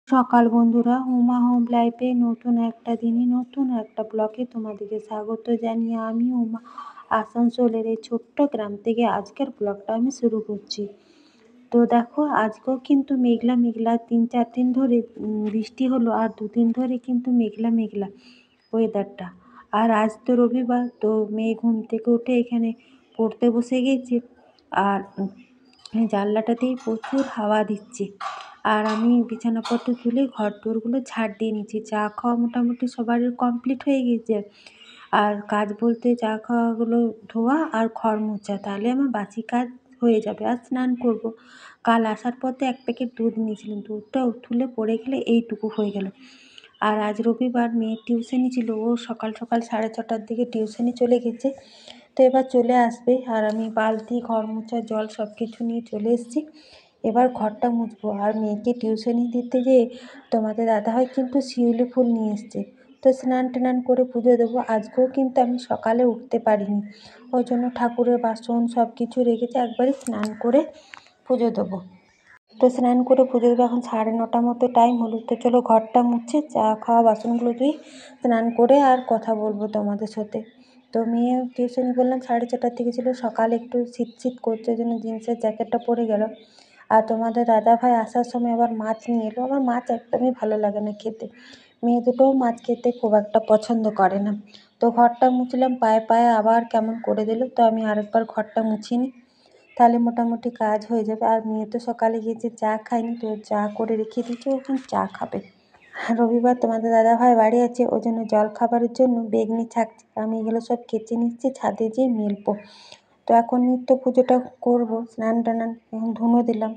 সকাল বন্ধুরা, উমা হোম লাইফে নতুন একটা দিনে নতুন একটা ব্লগে তোমাদেরকে স্বাগত জানিয়ে আমি উমা আসানসোলের এই ছোট্ট গ্রাম থেকে আজকের ব্লগটা আমি শুরু করছি। তো দেখো, আজকেও কিন্তু মেঘলা মেঘলা 3-4 দিন ধরে বৃষ্টি হলো, আর 2 দিন ধরে কিন্তু মেঘলা মেঘলা ওয়েদারটা। আর আজ তো রবিবার, তো মেয়ে ঘুম থেকে উঠে এখানে পড়তে বসে গেছে। আর জানলাটাতেই প্রচুর হাওয়া দিচ্ছে। আর আমি বিছানাপত্র তুলে ঘর দোরগুলো ঝাড় দিয়ে নিচ্ছি। চা খাওয়া মোটামুটি সবার কমপ্লিট হয়ে গেছে। আর কাজ বলতে চা খাওয়াগুলো ধোয়া আর ঘর মোছা, তাহলে আমার বাসি কাজ হয়ে যাবে। আর স্নান করব। কাল আসার পথে 1 প্যাকেট দুধ নিয়েছিলাম, দুধটা উঠলে পড়ে গেলে এইটুকু হয়ে গেল। আর আজ রবিবার, মেয়ের টিউশনি ছিল, ও সকাল সকাল 6:30টার দিকে টিউশনি চলে গেছে। তো এবার চলে আসবে, আর আমি বালতি, ঘর মোছা, জল সব কিছু নিয়ে চলে এসেছি। এবার ঘরটা মুছবো। আর মেয়েকে টিউশনি দিতে যেয়ে তোমাদের দাদাভাই কিন্তু শিউলি ফুল নিয়ে এসছে। তো স্নান টান করে পুজো দেবো। আজকেও কিন্তু আমি সকালে উঠতে পারিনি, ওই জন্য ঠাকুরের বাসন সব কিছু রেখেছি, একবারে স্নান করে পুজো দেবো। তো স্নান করে পুজো দেবো। এখন 9:30 মতো টাইম হলো। তো চলো ঘরটা মুছে চা খাওয়া বাসনগুলো ধুই, স্নান করে আর কথা বলবো তোমাদের সাথে। তো মেয়ে টিউশনি বললাম 4:30টার থেকে ছিল। সকালে একটু শীত শীত করছে, ওই জন্য জিন্সের জ্যাকেটটা পরে গেল। আর তোমাদের দাদাভাই আসার সময় আবার মাছ নিয়ে এলো। আমার মাছ একদমই ভালো লাগে না খেতে। মেয়ে দুটোও মাছ খেতে খুব একটা পছন্দ করে না। তো ঘরটা মুছলাম, পায়ে পায়ে আবার কেমন করে দিল। তো আমি আরেকবার ঘরটা মুছিয়ে নিই, তাহলে মোটামুটি কাজ হয়ে যাবে। আর মেয়ে তো সকালে গিয়েছে, চা খায়নি, তো চা করে রেখে দিয়েছি, ওখানে চা খাবে। রবিবার তোমাদের দাদাভাই বাড়ি আছে, ওই জন্য জল খাবারের জন্য বেগনি ছাকছি। আমি এগুলো সব কেচে নিচ্ছি, ছাদে যেয়ে মেলবো। তো এখন নিত্য পুজোটা করবো, স্নান টান এখন ধুনো দিলাম।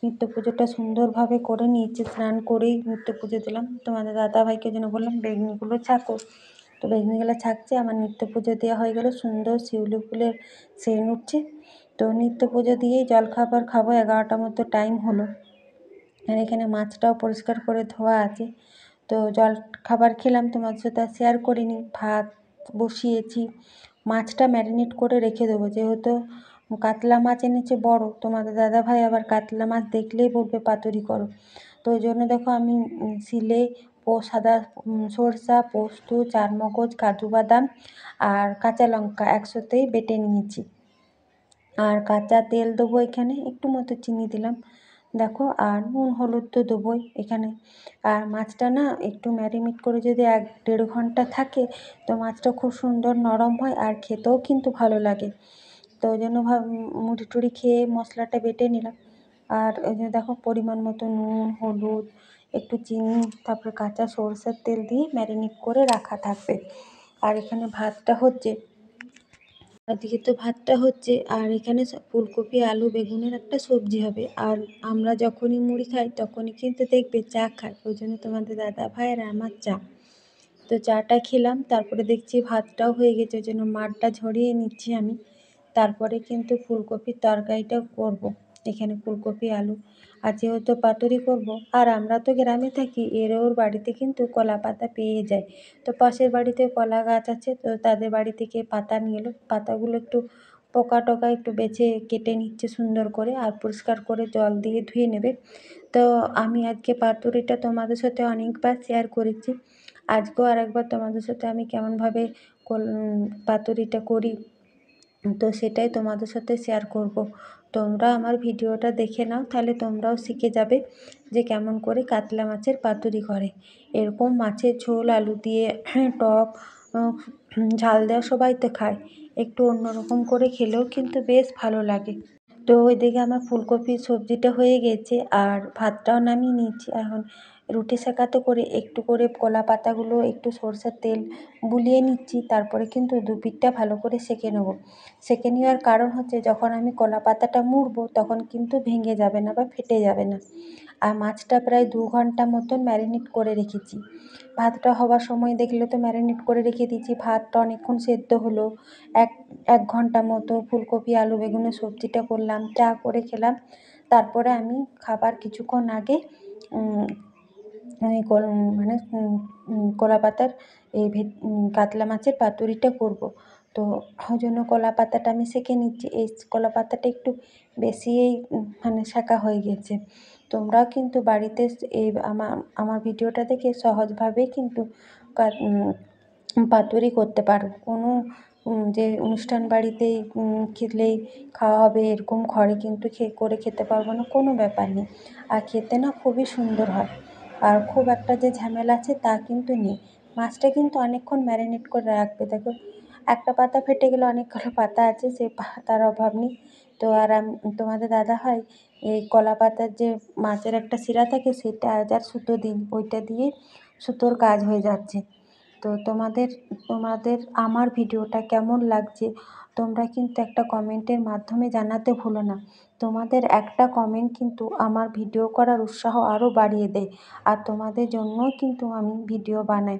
নিত্য পুজোটা সুন্দরভাবে করে নিয়েছি, স্নান করেই নিত্য পুজো দিলাম। তোমাদের দাদাভাইকে জন্য বললাম বেগনিগুলো ছাকো। তো বেগনিগুলো ছাকছে। আমার নিত্য পুজো দেওয়া হয়ে গেল, সুন্দর শিউলি ফুলের সেন্ট উঠছে। তো নিত্য পুজো দিয়েই জলখাবার খাবো। 11টা মতো টাইম হলো। আর এখানে মাছটাও পরিষ্কার করে ধোয়া আছে। তো জল খাবার খেলাম, তোমাদের সাথে আর শেয়ার করিনি। ভাত বসিয়েছি, মাছটা ম্যারিনেট করে রেখে দেবো, যেহেতু কাতলা মাছ এনেছে বড়। তোমাদের দাদাভাই আবার কাতলা মাছ দেখলেই বলবে পাতুরি করো। তো ওই জন্য দেখো আমি শিলে সাদা সরষা, পোস্ত, চারমগজ, কাজু বাদাম আর কাঁচা লঙ্কা একসাথেই বেটে নিয়েছি। আর কাঁচা তেল দেবো, এখানে একটু মতো চিনি দিলাম দেখো। আর নুন হলুদ তো দেবোই এখানে। আর মাছটা না একটু ম্যারিনেট করে যদি 1-1.5 ঘন্টা থাকে, তো মাছটা খুব সুন্দর নরম হয়, আর খেতেও কিন্তু ভালো লাগে। তো ওই জন্য মুড়ি টুড়ি খেয়ে মশলাটা বেটে নিলাম। আর ওই যে দেখো পরিমাণ মতো নুন, হলুদ, একটু চিনি, তারপরে কাঁচা সরষের তেল দিয়ে ম্যারিনেট করে রাখা থাকবে। আর এখানে ভাতটা হচ্ছে, ওদিকে তো ভাতটা হচ্ছে, আর এখানে ফুলকপি, আলু, বেগুনের একটা সবজি হবে। আর আমরা যখনই মুড়ি খাই তখনই কিন্তু দেখবে চা খাই, ওই জন্য তোমাদের দাদা ভাইয়ের আমার চা। তো চাটা খেলাম, তারপরে দেখছি ভাতটাও হয়ে গেছে, ওই জন্য মাঠটা ঝরিয়ে নিচ্ছি আমি। তারপরে কিন্তু ফুলকপির তরকারিটা করব। এখানে ফুলকপি, আলু, আর যেহেতু পাতুরি করব। আর আমরা তো গ্রামে থাকি, ওর বাড়িতে কিন্তু কলা পাতা পেয়ে যায়। তো পাশের বাড়িতে কলা গাছ আছে, তো তাদের বাড়ি থেকে পাতা নিয়ে এলো। পাতাগুলো একটু পোকা টোকা একটু বেছে কেটে নিচ্ছে সুন্দর করে, আর পরিষ্কার করে জল দিয়ে ধুয়ে নেবে। তো আমি আজকে পাতুরিটা তোমাদের সাথে অনেকবার শেয়ার করেছি। আজকেও আরেকবার তোমাদের সাথে আমি কেমনভাবে পাতুরিটা করি, তো সেটাই তোমাদের সাথে শেয়ার করব। তোমরা আমার ভিডিওটা দেখে নাও, তাহলে তোমরাও শিখে যাবে যে কেমন করে কাতলা মাছের পাতুরি করে। এরকম মাছের ঝোল আলু দিয়ে টক ঝাল দেওয়া সবাই তো খায়, একটু অন্যরকম করে খেলেও কিন্তু বেশ ভালো লাগে। তো ওইদিকে আমার ফুলকপির সবজিটা হয়ে গেছে, আর ভাতটাও নামিয়ে নিয়েছি। এখন রুটি সেঁকাতে করে একটু করে কলা পাতাগুলো একটু সরষের তেল বুলিয়ে নিচ্ছি, তারপরে কিন্তু দুপিঠটা ভালো করে সেঁকে নেব। সেঁকে নেওয়ার কারণ হচ্ছে, যখন আমি কলা পাতাটা মুড়বো তখন কিন্তু ভেঙে যাবে না বা ফেটে যাবে না। আর মাছটা প্রায় 2 ঘন্টা মতন ম্যারিনেট করে রেখেছি। ভাতটা হওয়ার সময় দেখলে তো ম্যারিনেট করে রেখে দিয়েছি। ভাতটা অনেকক্ষণ সেদ্ধ হলো, এক 1 ঘন্টা মতো। ফুলকপি, আলু, বেগুনের সবজিটা করলাম, চা করে খেলাম। তারপরে আমি খাবার কিছুক্ষণ আগে মানে কলা পাতার এই কাতলা মাছের পাতুরিটা করব। তো ওই জন্য কলা পাতাটা আমি সেঁকে নিচ্ছি। এই কলা পাতাটা একটু বেশিই মানে সেঁকা হয়ে গেছে। তোমরাও কিন্তু বাড়িতে এই আমার ভিডিওটা দেখে সহজভাবেই কিন্তু পাতুরি করতে পারো। কোনো যে অনুষ্ঠান বাড়িতেই খেলেই খাওয়া হবে এরকম ঘরে কিন্তু করে খেতে পারবো না, কোনো ব্যাপার নেই। আর খেতে না খুবই সুন্দর হয়, আর খুব একটা যে ঝামেলা আছে তা কিন্তু নেই। মাছটা কিন্তু অনেকক্ষণ ম্যারিনেট করে রাখবে। দেখো একটা পাতা ফেটে গেলে অনেকগুলো পাতা আছে, সেই পাতার অভাব নেই। তো আর তোমাদের দাদা হয় এই কলা পাতার যে মাছের একটা শিরা থাকে সেটা আজ আর সুতো দিন, ওইটা দিয়ে সুতোর কাজ হয়ে যাচ্ছে। তো তোমাদের আমার ভিডিওটা কেমন লাগছে তোমরা কিন্তু একটা কমেন্টের মাধ্যমে জানাতে ভুলো না। তোমাদের একটা কমেন্ট কিন্তু আমার ভিডিও করার উৎসাহ আরও বাড়িয়ে দেয়, আর তোমাদের জন্যও কিন্তু আমি ভিডিও বানাই।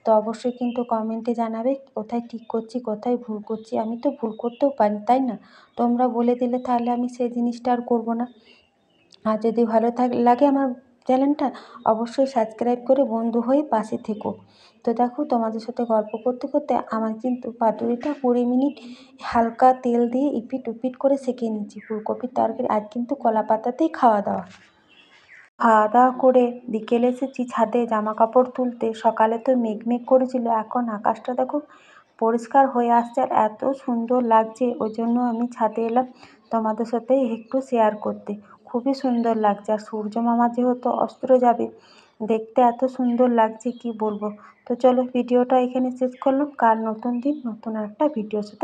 তো অবশ্যই কিন্তু কমেন্টে জানাবে কোথায় ঠিক করছি, কোথায় ভুল করছি। আমি তো ভুল করতেও পারি, তাই না? তোমরা বলে দিলে তাহলে আমি সেই জিনিসটা আর করবো না। আর যদি ভালো লাগে আমার চ্যানেলটা, অবশ্যই সাবস্ক্রাইব করে বন্ধু হয়ে পাশে থেকো। তো দেখো তোমাদের সাথে গল্প করতে করতে আমার কিন্তু পাতুরিটা 20 মিনিট হালকা তেল দিয়ে ইপিট উপিট করে সেঁকে নিচ্ছি। ফুলকপির তরকারি আজ কিন্তু কলা পাতাতেই খাওয়া দাওয়া করে বিকেলে এসেছি ছাদে জামা কাপড় তুলতে। সকালে তো মেঘ করেছিল, এখন আকাশটা দেখো পরিষ্কার হয়ে আসছে আর এত সুন্দর লাগছে, ওই জন্য আমি ছাদে এলাম তোমাদের সাথে একটু শেয়ার করতে। খুবই সুন্দর লাগছে, আর সূর্য মামা যেহেতু অস্ত যাবে, দেখতে এত সুন্দর লাগছে কি বলবো। তো চলো ভিডিওটা এখানে শেষ করলাম, কাল নতুন দিন নতুন একটা ভিডিওর সাথে